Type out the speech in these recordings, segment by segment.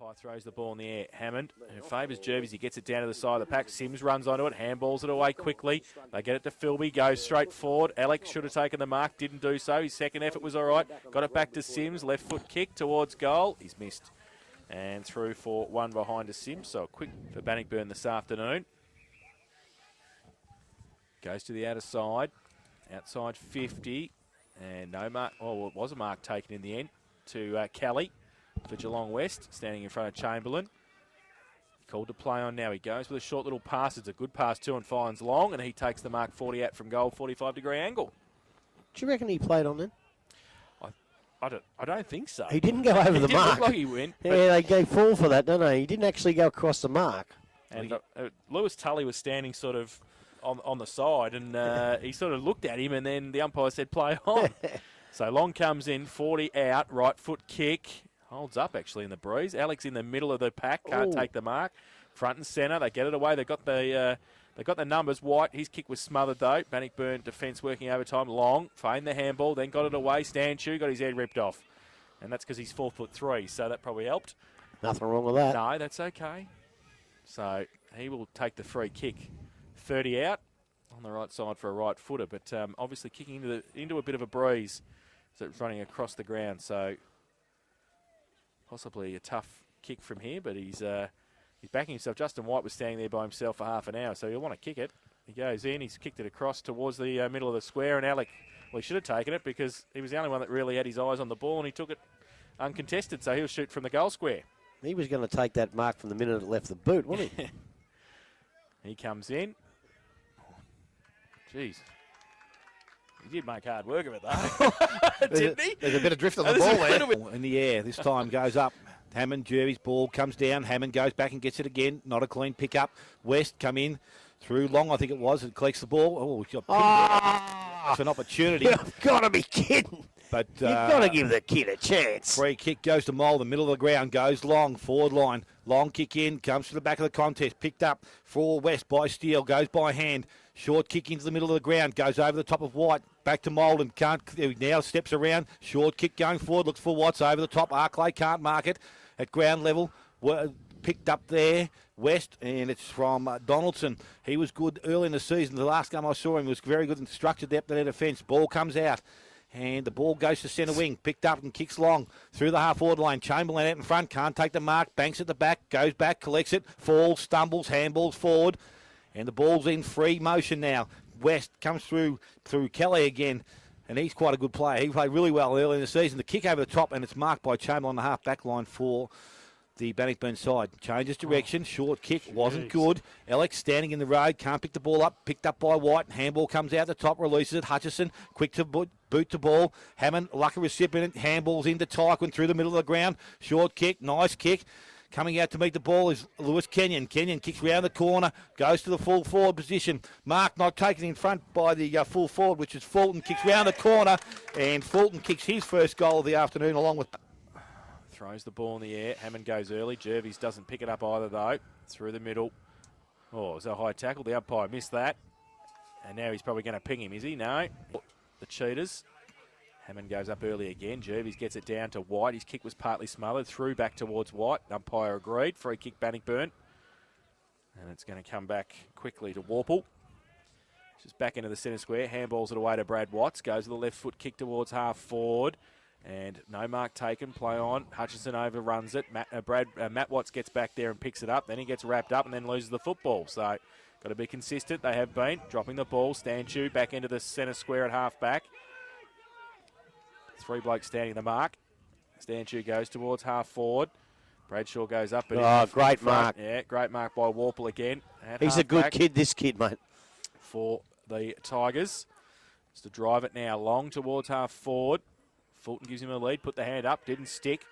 Umpire throws the ball in the air. Hammond, who favours Jervis, he gets it down to the side of the pack. Sims runs onto it, handballs it away quickly. They get it to Philby, goes straight forward. Alex should have taken the mark, didn't do so. His second effort was all right. Got it back to Sims, left foot kick towards goal. He's missed. And through for one behind to Sims, so quick for Bannockburn this afternoon. Goes to the outer side, outside 50. And no mark, well, it was a mark taken in the end to Kelly for Geelong West, standing in front of Chamberlain. Called to play on now. He goes with a short little pass. It's a good pass too and finds Long, and he takes the mark 40 out from goal, 45-degree angle. Do you reckon he played on then? I don't think so. He didn't go over the mark. Look like he went. Yeah, they fall for that, don't they? He didn't actually go across the mark. And Lewis Tully was standing sort of on the side, and he sort of looked at him, and then the umpire said, play on. So Long comes in, 40 out, right foot kick. Holds up, actually, in the breeze. Alex in the middle of the pack, can't take the mark. Front and centre, they get it away. They got the numbers. White, his kick was smothered, though. Bannockburn defence working overtime. Long, feigned the handball, then got it away. Stanchu got his head ripped off. And that's because he's 4'3", so that probably helped. Nothing wrong with that. No, that's okay. So he will take the free kick. 30 out on the right side for a right footer, but obviously kicking into a bit of a breeze as it's running across the ground. So possibly a tough kick from here, but he's backing himself. Justin White was standing there by himself for half an hour, so he'll want to kick it. He goes in, he's kicked it across towards the middle of the square, and Alec, well, he should have taken it because he was the only one that really had his eyes on the ball, and he took it uncontested, so he'll shoot from the goal square. He was going to take that mark from the minute it left the boot, wasn't he? He comes in. Jeez. He did make hard work of it, though. Didn't he? There's a bit of drift on the ball there. In the air, this time goes up. Hammond, Jervis, ball comes down. Hammond goes back and gets it again. Not a clean pick-up. West come in through Long, I think it was, and collects the ball. Oh, he's got it's an opportunity. You've got to be kidding. But you've got to give the kid a chance. Free kick goes to Mole, the middle of the ground, goes Long, forward line. Long kick in, comes to the back of the contest, picked up for West by Steele, goes by hand. Short kick into the middle of the ground, goes over the top of White, back to Molden, now steps around, short kick going forward, looks for Watts over the top, Arclay can't mark it at ground level, picked up there, West, and it's from Donaldson. He was good early in the season, the last game I saw him was very good and structured depth of their defence. Ball comes out, and the ball goes to centre wing, picked up and kicks Long through the half-forward line. Chamberlain out in front, can't take the mark, banks at the back, goes back, collects it, falls, stumbles, handballs forward. And the ball's in free motion now. West comes through Kelly again, and he's quite a good player. He played really well early in the season. The kick over the top, and it's marked by Chamberlain on the half-back line for the Bannockburn side. Changes direction, short kick, wasn't good. Alex standing in the road, can't pick the ball up, picked up by White. Handball comes out the top, releases it. Hutchison, quick to boot to ball. Hammond, lucky recipient, handballs into Tyquin through the middle of the ground. Short kick, nice kick. Coming out to meet the ball is Lewis Kenyon. Kenyon kicks round the corner, goes to the full forward position. Mark not taken in front by the full forward, which is Fulton. Kicks round the corner, and Fulton kicks his first goal of the afternoon along with... Throws the ball in the air. Hammond goes early. Jervis doesn't pick it up either, though. Through the middle. Oh, it was a high tackle. The umpire missed that. And now he's probably going to ping him, is he? No. The cheaters. Hammond goes up early again. Jervis gets it down to White. His kick was partly smothered. Through back towards White. Umpire agreed. Free kick Bannockburn. And it's going to come back quickly to Warple. Just back into the centre square. Handballs it away to Brad Watts. Goes with the left foot kick towards half forward. And no mark taken. Play on. Hutchison overruns it. Matt Watts gets back there and picks it up. Then he gets wrapped up and then loses the football. So got to be consistent. They have been. Dropping the ball. Stanchu back into the centre square at half back. Three blokes standing the mark. Stanchu goes towards half forward. Bradshaw goes up. But great mark. Yeah, great mark by Warple again. He's a good kid, this kid, mate. For the Tigers. It's to drive it now long towards half forward. Fulton gives him a lead. Put the hand up. Didn't stick.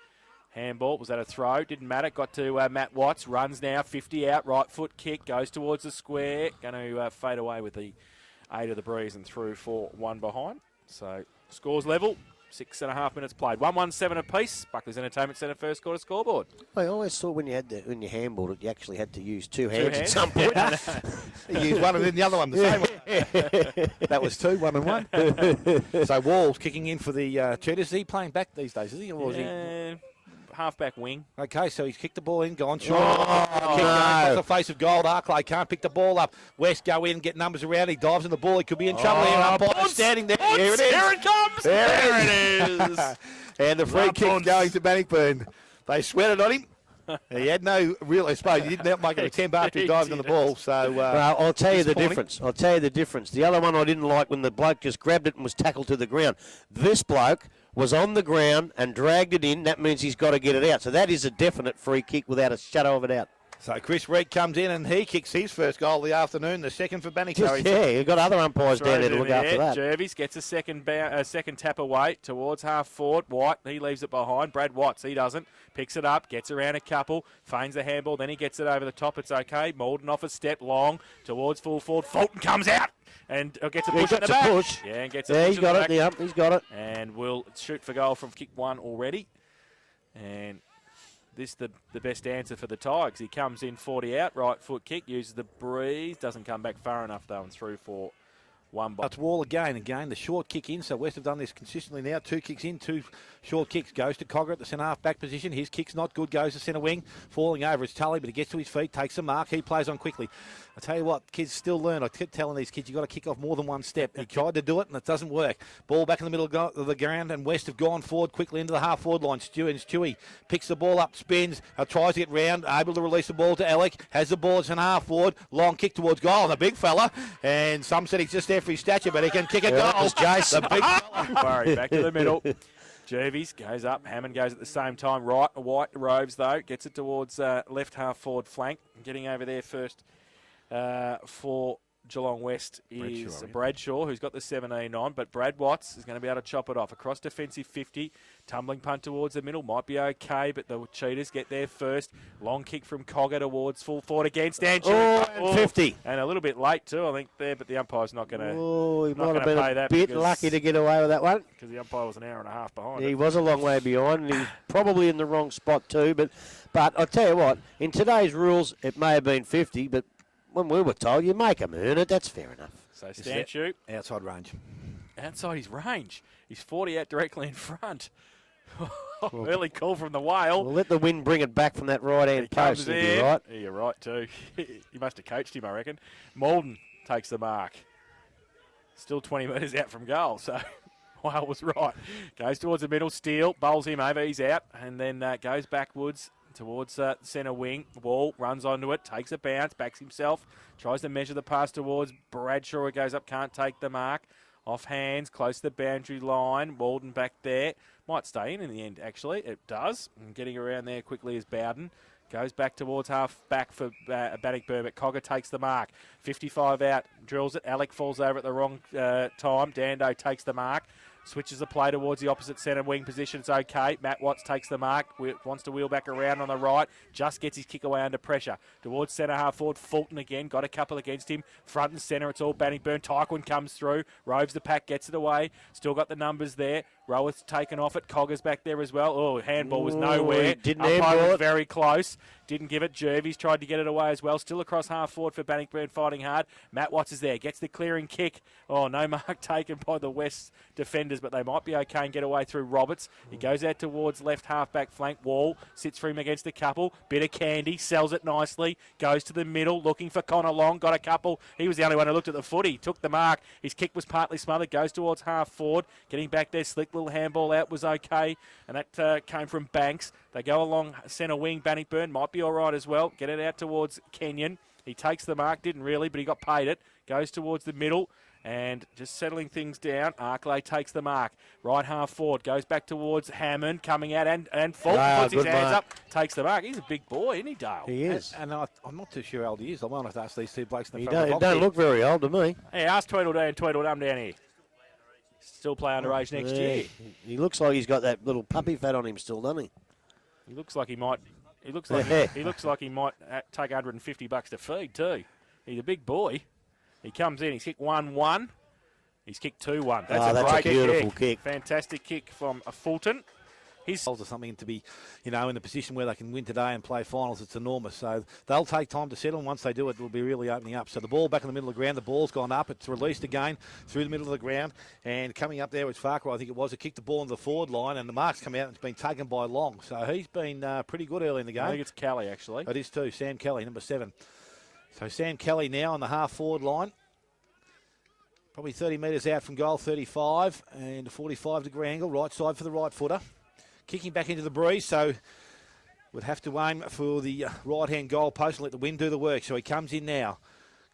Handball. Was that a throw? Didn't matter. Got to Matt Watts. Runs now. 50 out. Right foot kick. Goes towards the square. Going to fade away with the 8 of the breeze and through for one behind. So scores level. 6.5 minutes played. 1-1-7 apiece. Buckley's Entertainment Centre first quarter scoreboard. I always thought when you handballed it, you actually had to use two hands at some point. You used one and then the other one the same way. That was 2, 1 and 1. So Walls kicking in for the Cheetahs. Is he playing back these days, is he? Or is he? halfback wing. Okay, so he's kicked the ball in, gone short. Oh, Kick no. across the face of gold. Arclay can't pick the ball up. West go in, get numbers around. He dives in the ball. He could be in trouble here. Umpire standing there. Here it is. Here it comes. There it is. And the free kick going to Bannockburn. They sweated on him. He had no real, I suppose, he didn't make an attempt after he dived on the ball. So, well, I'll tell you the disappointing. difference. I'll tell you the difference. The other one I didn't like when the bloke just grabbed it and was tackled to the ground. This bloke was on the ground and dragged it in. That means he's got to get it out. So that is a definite free kick without a shadow of a doubt. So Chris Reed comes in and he kicks his first goal of the afternoon, the second for Bannockburn. Yeah, you've got other umpires down there to look after that. Jervis gets a second tap away towards half forward. White, he leaves it behind. Brad Watts, he doesn't. Picks it up, gets around a couple, feigns the handball, then he gets it over the top. It's okay. Malden off a step long towards full forward. Fulton comes out and gets a push in the back. Push. Yeah, and gets a Yeah, push he's in got the it. back. Yeah, he's got it. And will shoot for goal from kick one already. And this the best answer for the Tigers. He comes in 40 out, right foot kick, uses the breeze, doesn't come back far enough though, and through for one ball. It's Wall again, the short kick in. So West have done this consistently now. 2 kicks in, 2 short kicks. Goes to Cogger at the centre half back position. His kick's not good. Goes to centre wing. Falling over is Tully, but he gets to his feet, takes a mark. He plays on quickly. I tell you what, kids still learn. I keep telling these kids, you've got to kick off more than one step. He tried to do it, and it doesn't work. Ball back in the middle of the ground, and West have gone forward quickly into the half-forward line. Stewie picks the ball up, spins, tries to get round, able to release the ball to Alec. Has the ball, it's an half-forward. Long kick towards goal, and the big fella. And some said he's just there for his stature, but he can kick a goal. That was Jason. The big fella. Murray back to the middle. Jervis goes up. Hammond goes at the same time. Right, White roves though. Gets it towards left half forward flank. Getting over there first for Geelong West is Bradshaw, who's got the 17 on, but Brad Watts is going to be able to chop it off. Across defensive 50, tumbling punt towards the middle, might be okay, but the Cheetahs get there first. Long kick from Cogger towards full forward against Ancher. And 50. And a little bit late too, I think, there, but the umpire's not going to Oh, he not might have gonna been pay a that bit because- lucky to get away with that one. because the umpire was an hour and a half behind. He was a long way behind, and he was probably in the wrong spot too. But I'll tell you what, in today's rules, it may have been 50, but when we were told you make them earn it, that's fair enough. So stand shoot. Outside range. Outside his range. He's 40 out directly in front. Early call from the whale. We'll let the wind bring it back from that right-hand post. Comes He'll be in. right. Yeah, you're right too. You must have coached him, I reckon. Malden takes the mark. Still 20 metres out from goal, so Whale was right. Goes towards the middle, Steele, bowls him over, he's out, and then goes backwards towards centre wing. Wall runs onto it, takes a bounce, backs himself, tries to measure the pass towards Bradshaw. It goes up, can't take the mark. Off hands, close to the boundary line. Walden back there. Might stay in the end, actually. It does. And getting around there quickly is Bowden. Goes back towards half back for Bannockburn, but Cogger takes the mark. 55 out, drills it. Alec falls over at the wrong time. Dando takes the mark. Switches the play towards the opposite centre wing position. It's okay. Matt Watts takes the mark. Wants to wheel back around on the right. Just gets his kick away under pressure. Towards centre half forward. Fulton again. Got a couple against him. Front and centre. It's all Bannockburn. Tyquin comes through. Roves the pack. Gets it away. Still got the numbers there. Rowett's taken off it. Cogger's back there as well. Oh, handball was nowhere. Didn't Umpire handball was it. very close. Didn't give it. Jervis tried to get it away as well. Still across half forward for Bannockburn, fighting hard. Matt Watts is there. Gets the clearing kick. Oh, no mark taken by the West defenders, but they might be okay and get away through Roberts. He goes out towards left half-back flank. Wall sits for him against a couple. Bit of candy. Sells it nicely. Goes to the middle, looking for Connor Long. Got a couple. He was the only one who looked at the footy. Took the mark. His kick was partly smothered. Goes towards half forward. Getting back there. Slick little handball out was okay. And that came from Banks. They go along centre wing. Bannockburn might be all right as well. Get it out towards Kenyon. He takes the mark. Didn't really, but he got paid it. Goes towards the middle. And just settling things down, Arclay takes the mark. Right half forward, goes back towards Hammond, coming out, and Fulton puts his hands up, takes the mark. He's a big boy, isn't he, Dale? He is. And I'm not too sure how old he is. I might have to ask these two blokes in the He front of the don't box look very old to me. Hey, ask Tweedledee and Tweedledum down here. Still play underage next year. He looks like he's got that little puppy fat on him still, doesn't he? He looks like he might. He looks like he looks like he might take $150 to feed too. He's a big boy. He comes in. He's kicked 1-1. He's kicked 2-1. That's a That's great a beautiful kick. Fantastic kick from Fulton. He's Or something to be, in a position where they can win today and play finals. It's enormous. So they'll take time to settle, and once they do, it will be really opening up. So the ball back in the middle of the ground. The ball's gone up. It's released again through the middle of the ground. And coming up there was Farquhar, I think it was, who kicked the ball in the forward line, and the mark's come out and it's been taken by Long. So he's been pretty good early in the game. I think it's Kelly, actually. It is too. Sam Kelly, number 7. So Sam Kelly now on the half-forward line. Probably 30 metres out from goal, 35, and a 45-degree angle, right side for the right footer. Kicking back into the breeze, so would have to aim for the right-hand goal post and let the wind do the work. So he comes in now.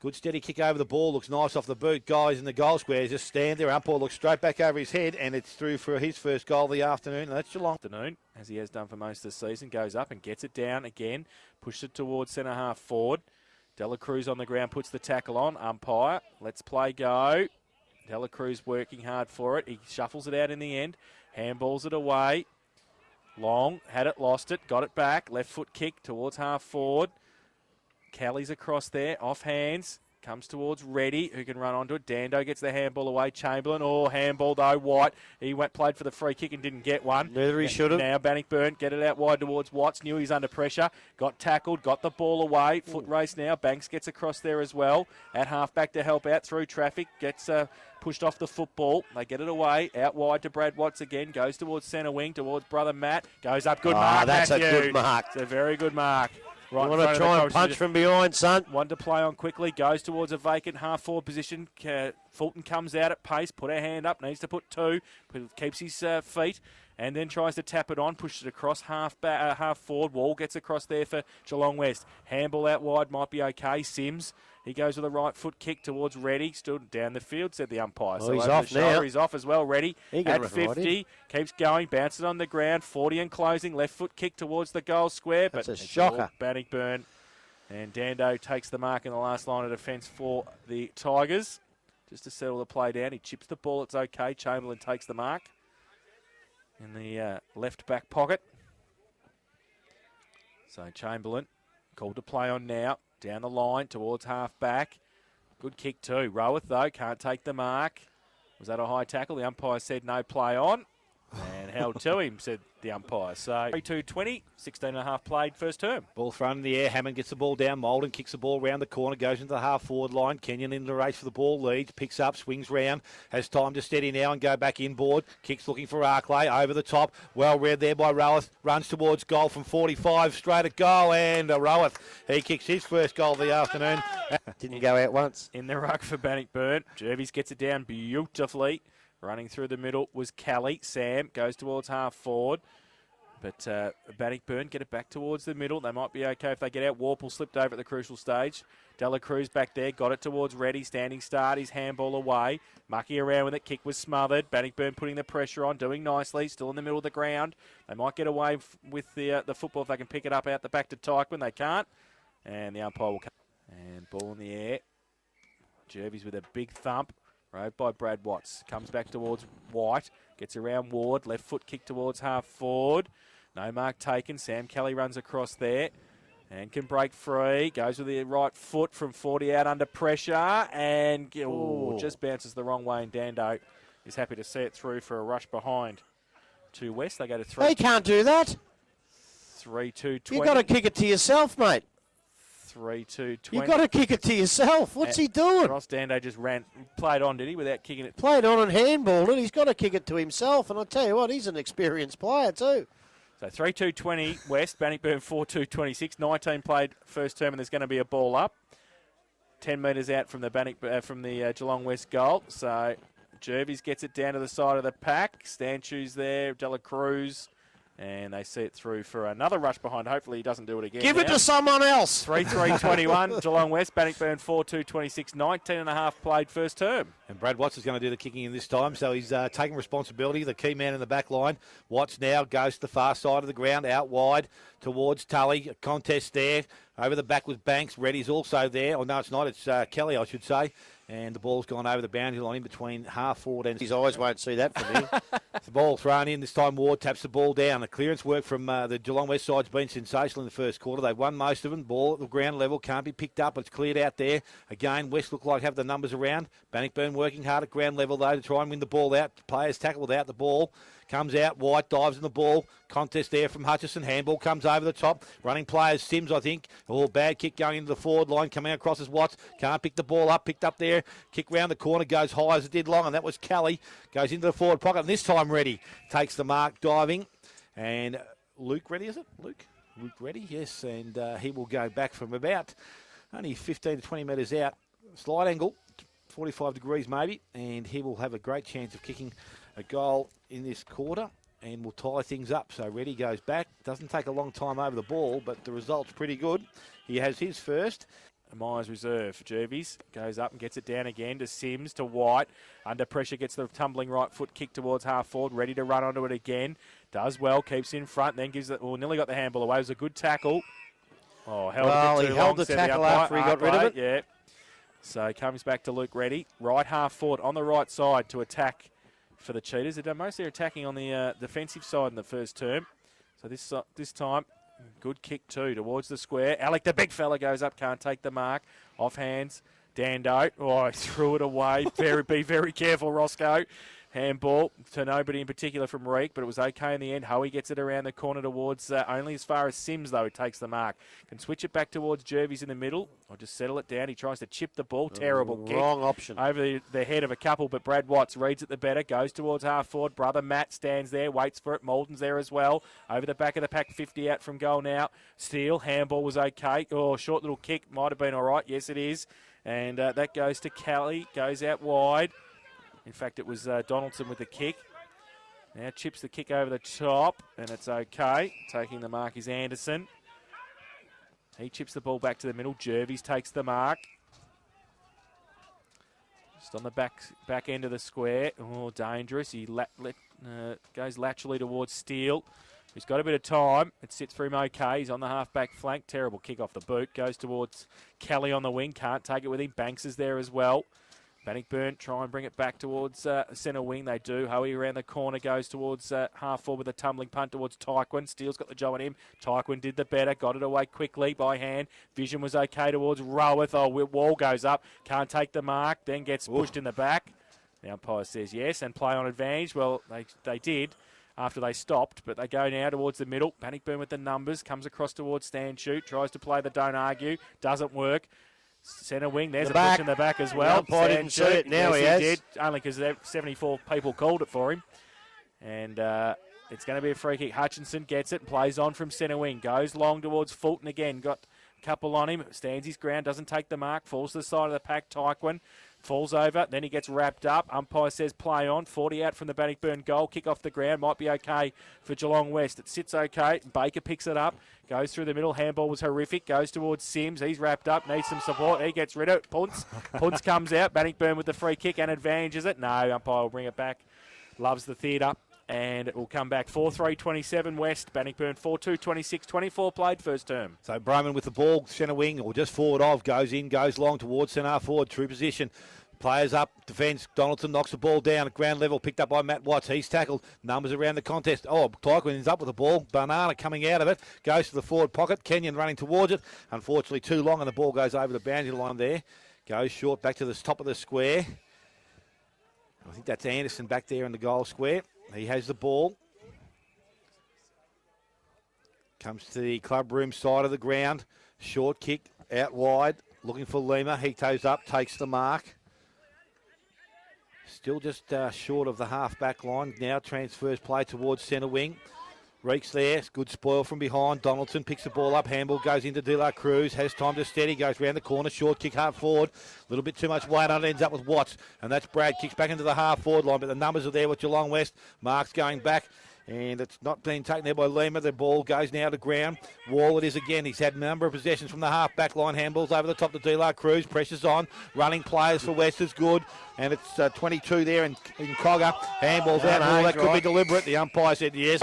Good steady kick over the ball, looks nice off the boot. Guys in the goal square just stand there. Umpire looks straight back over his head, and it's through for his first goal of the afternoon, and that's Geelong. Afternoon, as he has done for most of the season, goes up and gets it down again, pushes it towards centre half forward. Dela Cruz on the ground, puts the tackle on. Umpire, let's play go. Dela Cruz working hard for it. He shuffles it out in the end, handballs it away. Long, had it, lost it, got it back. Left foot kick towards half forward. Kelly's across there, off hands. Comes towards Reddy, who can run onto it. Dando gets the handball away. Chamberlain, handball though. White, he played for the free kick and didn't get one. Neither he should have. Now Bannockburn, get it out wide towards Watts. Knew he's under pressure. Got tackled, got the ball away. Foot race now. Banks gets across there as well. At half back to help out through traffic. Gets pushed off the football. They get it away. Out wide to Brad Watts again. Goes towards centre wing, towards brother Matt. Goes up. Good mark, that's Matthew. a good mark. It's a very good mark. Right, You want to try and punch from behind, son? One to play on quickly, goes towards a vacant half-forward position. Fulton comes out at pace, put her hand up, needs to put 2, keeps his feet, and then tries to tap it on, pushes it across half forward. Wall gets across there for Geelong West. Handball out wide might be okay. Sims, he goes with a right foot kick towards Reddy. Stood down the field, said the umpire. Well, so he's over off the shoulder, now. He's off as well. Reddy at 50, keeps going, bounces on the ground. 40 and closing, left foot kick towards the goal square. That's but a shocker. Bannockburn. And Dando takes the mark in the last line of defence for the Tigers. Just to settle the play down. He chips the ball. It's okay. Chamberlain takes the mark in the left back pocket. So Chamberlain called to play on now. Down the line towards half back. Good kick too. Roweth, though, can't take the mark. Was that a high tackle? The umpire said no play on. And held to him, said the umpire. So 3-2-20, 16.5 played first term. Ball thrown in the air. Hammond gets the ball down. Molden kicks the ball round the corner, goes into the half-forward line. Kenyon in the race for the ball, leads, picks up, swings round, has time to steady now and go back inboard. Kicks looking for Arklay, over the top. Well read there by Roweth. Runs towards goal from 45, straight at goal. And Roweth, he kicks his first goal of the afternoon. Didn't go out once. In the ruck for Bannockburn. Jervis gets it down beautifully. Running through the middle was Kelly. Sam goes towards half forward. But Bannockburn get it back towards the middle. They might be okay if they get out. Warple slipped over at the crucial stage. Dela Cruz back there. Got it towards Reddy. Standing start. His handball away. Mucky around with it. Kick was smothered. Bannockburn putting the pressure on. Doing nicely. Still in the middle of the ground. They might get away with the football if they can pick it up out the back to Tykman. They can't. And the umpire will come. And ball in the air. Jervis with a big thump. Rode by Brad Watts. Comes back towards White. Gets around Ward. Left foot kick towards half forward. No mark taken. Sam Kelly runs across there. And can break free. Goes with the right foot from 40 out under pressure. And just bounces the wrong way. And Dando is happy to see it through for a rush behind to West. They go to 3. They can't do that. 3-2-20. You've got to kick it to yourself, mate. 3-2-20. You've got to kick it to yourself. What's he doing? Ross Dando just played on, did he, without kicking it? Played on and handballed it. He's got to kick it to himself. And I'll tell you what, he's an experienced player too. So 3-2-20 West, Bannockburn 4-2-26. 19 played first term, and there's going to be a ball up. 10 metres out from the Geelong West goal. So Jervis gets it down to the side of the pack. Stanchu's there, Dela Cruz. And they see it through for another rush behind. Hopefully he doesn't do it again. Give it to someone else. 3-3-21, Geelong West, Bannockburn 4-2-26, 19.5 played first term. And Brad Watts is going to do the kicking in this time, so he's taking responsibility, the key man in the back line. Watts now goes to the far side of the ground, out wide towards Tully. A contest there. Over the back with Banks. Reddy's also there. Oh, no, it's not. It's Kelly, I should say. And the ball's gone over the boundary line in between half forward and... His eyes won't see that from me. The ball thrown in. This time Ward taps the ball down. The clearance work from the Geelong West side's been sensational in the first quarter. They've won most of them. Ball at the ground level. Can't be picked up. It's cleared out there. Again, West look like have the numbers around. Bannockburn working hard at ground level, though, to try and win the ball out. Players tackle without the ball. comes out, White dives in the ball, contest there from Hutchison, handball comes over the top, running players, Sims I think, bad kick going into the forward line, coming across as Watts, can't pick the ball up, picked up there, kick round the corner, goes high as it did long, and that was Kelly, goes into the forward pocket, and this time Reddy takes the mark, diving, and Luke Reddy, is it? Luke Reddy, yes, and he will go back from about only 15 to 20 metres out, slight angle, 45 degrees maybe, and he will have a great chance of kicking a goal in this quarter and will tie things up. So Reddy goes back. Doesn't take a long time over the ball, but the result's pretty good. He has his first. Myers reserve for Jervies. Goes up and gets it down again to Sims, to White. Under pressure, gets the tumbling right foot kick towards half forward. Ready to run onto it again. Does well, keeps in front, then gives it, nearly got the handball away. It was a good tackle. Held the tackle after he got rid of it. Yeah. So comes back to Luke Reddy. Right half forward on the right side to attack for the Cheetahs. They're mostly attacking on the defensive side in the first term. So this time, good kick too towards the square. Alec, the big fella, goes up, can't take the mark. Off hands, Dando. He threw it away. Be very careful, Roscoe. Handball to nobody in particular from Reek, but it was okay in the end. Hoey gets it around the corner towards only as far as Sims, though, takes the mark. Can switch it back towards Jervies in the middle or just settle it down. He tries to chip the ball. Terrible kick. Wrong option. Over the head of a couple, but Brad Watts reads it the better. Goes towards half forward. Brother Matt stands there, waits for it. Malden's there as well. Over the back of the pack, 50 out from goal now. Steele, handball was okay. Short little kick. Might have been all right. Yes, it is. And that goes to Kelly. Goes out wide. In fact, it was Donaldson with the kick. Now chips the kick over the top, and it's okay. Taking the mark is Anderson. He chips the ball back to the middle. Jervies takes the mark. Just on the back end of the square. Dangerous. He goes laterally towards Steele. He's got a bit of time. It sits for him okay. He's on the half-back flank. Terrible kick off the boot. Goes towards Kelly on the wing. Can't take it with him. Banks is there as well. Bannockburn try and bring it back towards centre wing. They do. Hoey around the corner goes towards half forward with a tumbling punt towards Tyquin. Steele's got the job on him. Tyquin did the better. Got it away quickly by hand. Vision was okay towards Roweth. Wall goes up. Can't take the mark. Then gets pushed in the back. The umpire says yes and play on advantage. Well, they did after they stopped, but they go now towards the middle. Bannockburn with the numbers. Comes across towards stand shoot. Tries to play the don't argue. Doesn't work. Centre wing, there's a push in the back as well. The umpire didn't see it, now he has. Did, only because 74 people called it for him. And it's going to be a free kick. Hutchinson gets it, plays on from centre wing, goes long towards Fulton again. Got a couple on him, stands his ground, doesn't take the mark, falls to the side of the pack. Tyquin falls over, then he gets wrapped up. Umpire says play on. 40 out from the Bannockburn goal. Kick off the ground, might be okay for Geelong West. It sits okay. Baker picks it up. Goes through the middle. Handball was horrific. Goes towards Sims. He's wrapped up. Needs some support. He gets rid of it. Punts comes out. Bannockburn with the free kick and advantages it. No, umpire will bring it back. Loves the theatre. And it will come back 4-3-27 West. Bannockburn 4-2-26. 24 played first term. So Broman with the ball, centre wing, or just forward of, goes in, goes long towards centre forward. True position. Players up, defence. Donaldson knocks the ball down at ground level, picked up by Matt Watts. He's tackled. Numbers around the contest. Tyquin is up with the ball. Banana coming out of it. Goes to the forward pocket. Kenyon running towards it. Unfortunately, too long, and the ball goes over the boundary line there. Goes short back to the top of the square. I think that's Anderson back there in the goal square. He has the ball. Comes to the club room side of the ground. Short kick out wide. Looking for Lima. He toes up, takes the mark. Still just short of the half-back line. Now transfers play towards centre wing. Reeks there. Good spoil from behind. Donaldson picks the ball up. Handball goes into De La Cruz. Has time to steady. Goes round the corner. Short kick half forward. A little bit too much weight on it. Ends up with Watts. And that's Brad. Kicks back into the half forward line. But the numbers are there with Geelong West. Mark's going back. And it's not being taken there by Lima. The ball goes now to ground. Wall it is again. He's had a number of possessions from the half-back line. Handballs over the top to De La Cruz. Pressure's on. Running players for West is good. And it's 22 there in Cogger. Handballs out. That could be deliberate. The umpire said yes.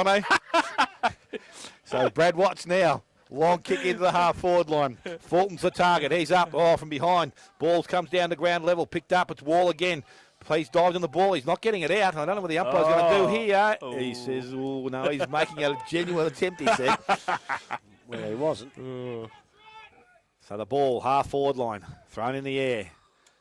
So Brad Watts now. Long kick into the half-forward line. Fulton's the target. He's up from behind. Ball comes down to ground level. Picked up. It's Wall again. He's dived on the ball. He's not getting it out. I don't know what the umpire's going to do here. He says, no, he's making a genuine attempt, he said. Well, he wasn't. So the ball, half-forward line, thrown in the air.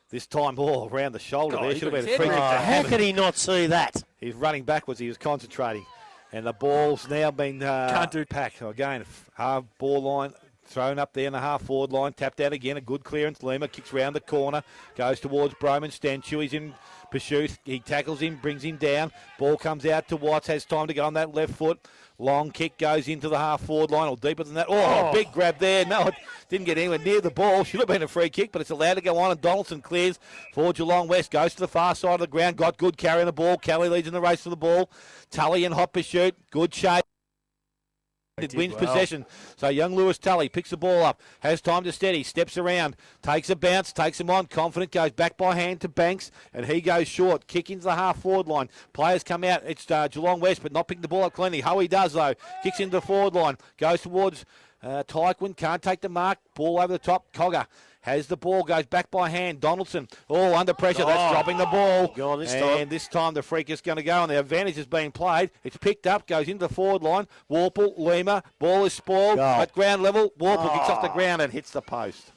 This time, around the shoulder there. Should have been a free kick. How could he not see that? He's running backwards. He was concentrating. And the ball's now been Can't do- packed. Again, half ball line thrown up there in the half-forward line. Tapped out again. A good clearance. Lima kicks round the corner. Goes towards Broman. Stanchu. He's in pursuit. He tackles him, brings him down. Ball comes out to Watts. Has time to go on that left foot. Long kick goes into the half-forward line, or deeper than that. Oh, big grab there. No, it didn't get anywhere near the ball. Should have been a free kick, but it's allowed to go on, and Donaldson clears for Geelong West. Goes to the far side of the ground. Got good carrying the ball. Kelly leads in the race for the ball. Tully in hot pursuit. Good shape. It wins possession. So young Lewis Tully picks the ball up, has time to steady, steps around, takes a bounce, takes him on, confident, goes back by hand to Banks, and he goes short. Kick into the half-forward line. Players come out. It's Geelong West, but not picking the ball up cleanly. Hoey does, though. Kicks into the forward line. Goes towards Tyquin. Can't take the mark. Ball over the top. Cogger has the ball, goes back by hand. Donaldson, under pressure. That's dropping the ball. Gone this time. And this time the freak is going to go, and the advantage is being played. It's picked up, goes into the forward line. Warple, Lima, ball is spoiled. At ground level, Warple kicks off the ground and hits the post.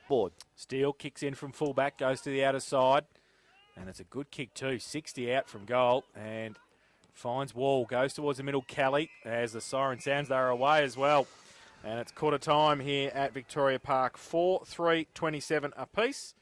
Board. Steele kicks in from fullback, goes to the outer side. And it's a good kick too. 60 out from goal. And finds Wall, goes towards the middle. Kelly, as the siren sounds, they're away as well. And it's quarter time here at Victoria Park. 4-3-27 apiece.